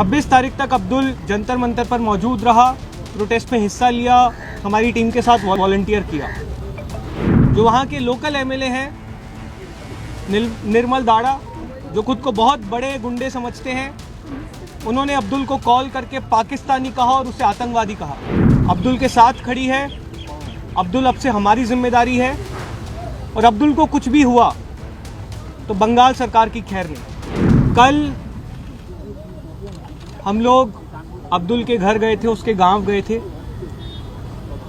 26 तारीख तक अब्दुल जंतर मंतर पर मौजूद रहा, प्रोटेस्ट में हिस्सा लिया, हमारी टीम के साथ वॉलंटियर किया। जो वहाँ के लोकल एमएलए हैं निर्मल दाड़ा, जो खुद को बहुत बड़े गुंडे समझते हैं, उन्होंने अब्दुल को कॉल करके पाकिस्तानी कहा और उसे आतंकवादी कहा। अब्दुल के साथ खड़ी है, अब्दुल अब से हमारी जिम्मेदारी है, और अब्दुल को कुछ भी हुआ तो बंगाल सरकार की खैर नहीं। कल हम लोग अब्दुल के घर गए थे, उसके गांव गए थे।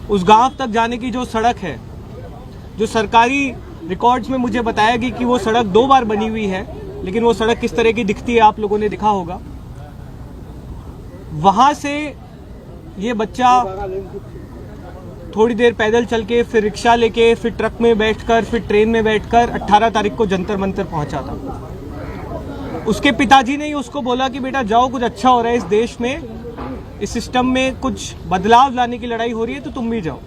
उस गांव तक जाने की जो सड़क है, जो सरकारी रिकॉर्ड्स में मुझे बताया गया कि वो सड़क 2 बार बनी हुई है, लेकिन वो सड़क किस तरह की दिखती है आप लोगों ने देखा होगा। वहां से ये बच्चा थोड़ी देर पैदल चल के, फिर रिक्शा लेके, फिर ट्रक में बैठकर, फिर ट्रेन में बैठकर 18 तारीख को जंतर मंतर पहुंचा था। उसके पिताजी ने ही उसको बोला कि बेटा जाओ, कुछ अच्छा हो रहा है इस देश में, इस सिस्टम में कुछ बदलाव लाने की लड़ाई हो रही है, तो तुम भी जाओ।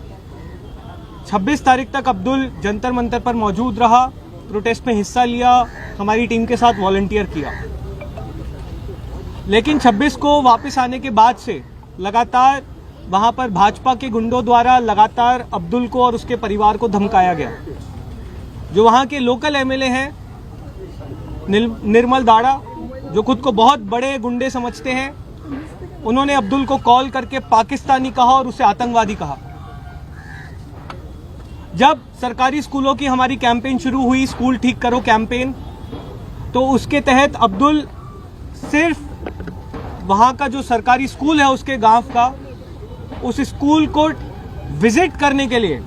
26 तारीख तक अब्दुल जंतर मंतर पर मौजूद रहा, प्रोटेस्ट में हिस्सा लिया, हमारी टीम के साथ वॉलंटियर किया। लेकिन 26 को वापस आने के बाद से लगातार वहां पर भाजपा के गुंडों द्वारा लगातार अब्दुल को और उसके परिवार को धमकाया गया। जो वहां के लोकल एमएलए हैं निर्मल दाड़ा, जो खुद को बहुत बड़े गुंडे समझते हैं, उन्होंने अब्दुल को कॉल करके पाकिस्तानी कहा और उसे आतंकवादी कहा। जब सरकारी स्कूलों की हमारी कैंपेन शुरू हुई, स्कूल ठीक करो कैंपेन, तो उसके तहत अब्दुल सिर्फ वहां का जो सरकारी स्कूल है उसके गांव का, उस स्कूल को विजिट करने के लिए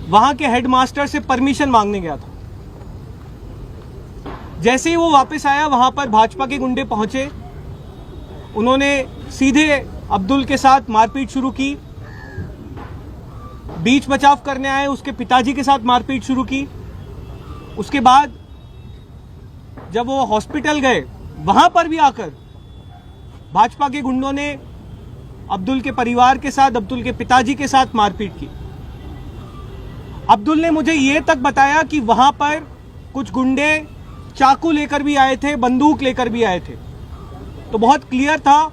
वहां के हेडमास्टर से परमिशन मांगने गया था। जैसे ही वो वापस आया, वहां पर भाजपा के गुंडे पहुंचे, उन्होंने सीधे अब्दुल के साथ मारपीट शुरू की। बीच बचाव करने आए उसके पिताजी के साथ मारपीट शुरू की। उसके बाद जब वो हॉस्पिटल गए, वहां पर भी आकर भाजपा के गुंडों ने अब्दुल के परिवार के साथ, अब्दुल के पिताजी के साथ मारपीट की। अब्दुल ने मुझे ये तक बताया कि वहां पर कुछ गुंडे चाकू लेकर भी आए थे, बंदूक लेकर भी आए थे। तो बहुत क्लियर था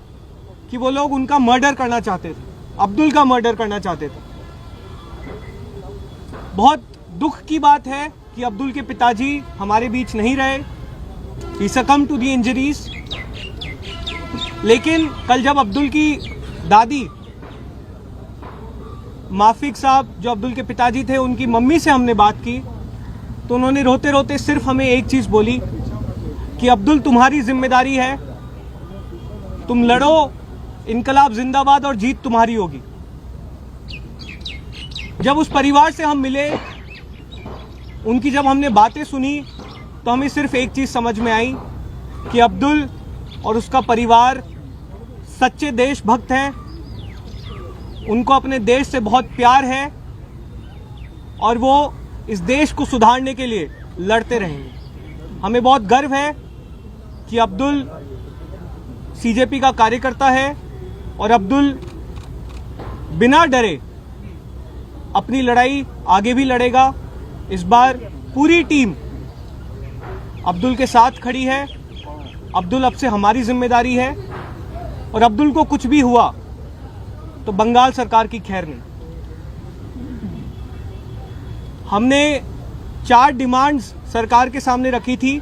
कि वो लोग उनका मर्डर करना चाहते थे, अब्दुल का मर्डर करना चाहते थे। बहुत दुख की बात है कि अब्दुल के पिताजी हमारे बीच नहीं रहे, ही सकम टू द इंजरीज। लेकिन कल जब अब्दुल की दादी माफिक साहब, जो अब्दुल के पिताजी थे, उनकी मम्मी से हमने बात की, तो उन्होंने रोते रोते सिर्फ हमें एक चीज बोली कि अब्दुल तुम्हारी जिम्मेदारी है, तुम लड़ो, इनकलाब जिंदाबाद और जीत तुम्हारी होगी। जब उस परिवार से हम मिले, उनकी जब हमने बातें सुनी, तो हमें सिर्फ एक चीज समझ में आई कि अब्दुल और उसका परिवार सच्चे देशभक्त हैं, उनको अपने देश से बहुत प्यार है और वो इस देश को सुधारने के लिए लड़ते रहेंगे। हमें बहुत गर्व है कि अब्दुल सीजेपी का कार्यकर्ता है और अब्दुल बिना डरे अपनी लड़ाई आगे भी लड़ेगा। इस बार पूरी टीम अब्दुल के साथ खड़ी है। अब्दुल अब से हमारी जिम्मेदारी है, और अब्दुल को कुछ भी हुआ तो बंगाल सरकार की खैर नहीं। हमने 4 डिमांड्स सरकार के सामने रखी थी,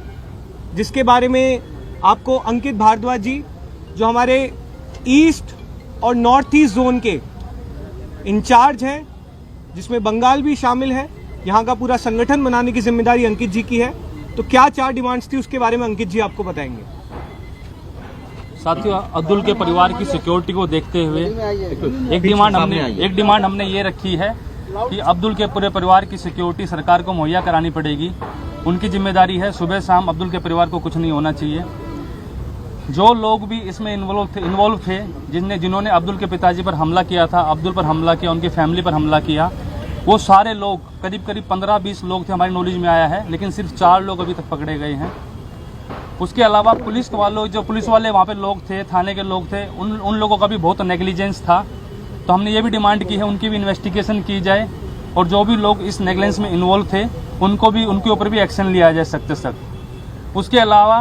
जिसके बारे में आपको अंकित भारद्वाज जी, जो हमारे ईस्ट और नॉर्थ ईस्ट जोन के इंचार्ज हैं, जिसमें बंगाल भी शामिल है, यहाँ का पूरा संगठन बनाने की जिम्मेदारी अंकित जी की है। तो क्या 4 डिमांड्स थी, उसके बारे में अंकित जी आपको बताएंगे। साथियों, अब्दुल के परिवार की सिक्योरिटी को देखते हुए एक डिमांड हमने ये रखी है कि अब्दुल के पूरे परिवार की सिक्योरिटी सरकार को मुहैया करानी पड़ेगी। उनकी जिम्मेदारी है, सुबह शाम अब्दुल के परिवार को कुछ नहीं होना चाहिए। जो लोग भी इसमें इन्वॉल्व थे, जिन्होंने अब्दुल के पिताजी पर हमला किया था, अब्दुल पर हमला किया, उनकी फैमिली पर हमला किया, वो सारे लोग करीब 15-20 लोग थे, हमारी नॉलेज में आया है, लेकिन सिर्फ 4 लोग अभी तक पकड़े गए हैं। उसके अलावा पुलिस वाले वहाँ पे लोग थे, थाने के लोग थे, उन लोगों का भी बहुत नेग्लिजेंस था। तो हमने ये भी डिमांड की है, उनकी भी इन्वेस्टिगेशन की जाए और जो भी लोग इस नेग्लेंस में इन्वॉल्व थे उनके ऊपर भी एक्शन लिया जाए सख्त से सख्त। उसके अलावा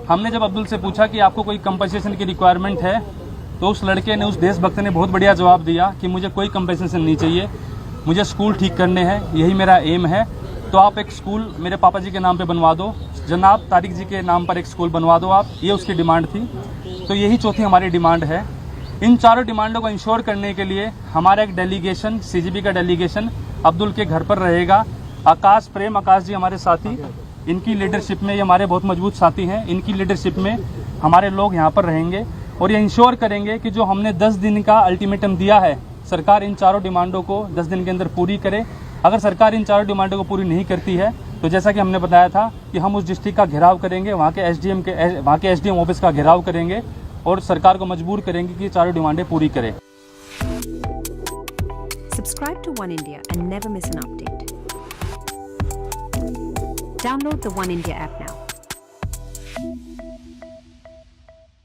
हमने जब अब्दुल से पूछा कि आपको कोई कंपनसेशन की रिक्वायरमेंट है, तो उस लड़के ने, उस देशभक्त ने बहुत बढ़िया जवाब दिया कि मुझे कोई कंपनसेशन नहीं चाहिए, मुझे स्कूल ठीक करने हैं, यही मेरा एम है। तो आप एक स्कूल मेरे पापा जी के नाम पे बनवा दो, जनाब तारिक जी के नाम पर एक स्कूल बनवा दो आप, ये उसकी डिमांड थी। तो यही चौथी हमारी डिमांड है। इन चारों डिमांडों को इंश्योर करने के लिए हमारा एक डेलीगेशन, सीजीबी का डेलीगेशन अब्दुल के घर पर रहेगा। आकाश जी हमारे साथी, इनकी लीडरशिप में, ये हमारे बहुत मजबूत साथी हैं, इनकी लीडरशिप में हमारे लोग यहाँ पर रहेंगे और ये इंश्योर करेंगे कि जो हमने 10 दिन का अल्टीमेटम दिया है, सरकार इन चारों डिमांडों को 10 दिन के अंदर पूरी करे। अगर सरकार इन चारों डिमांडों को पूरी नहीं करती है तो जैसा कि हमने बताया था कि हम उस डिस्ट्रिक्ट का घेराव करेंगे, वहाँ के एसडीएम ऑफिस का घेराव करेंगे और सरकार को मजबूर करेंगे कि ये चारों डिमांडें पूरी करे। Subscribe to One India and never miss an update. Download the One India app now.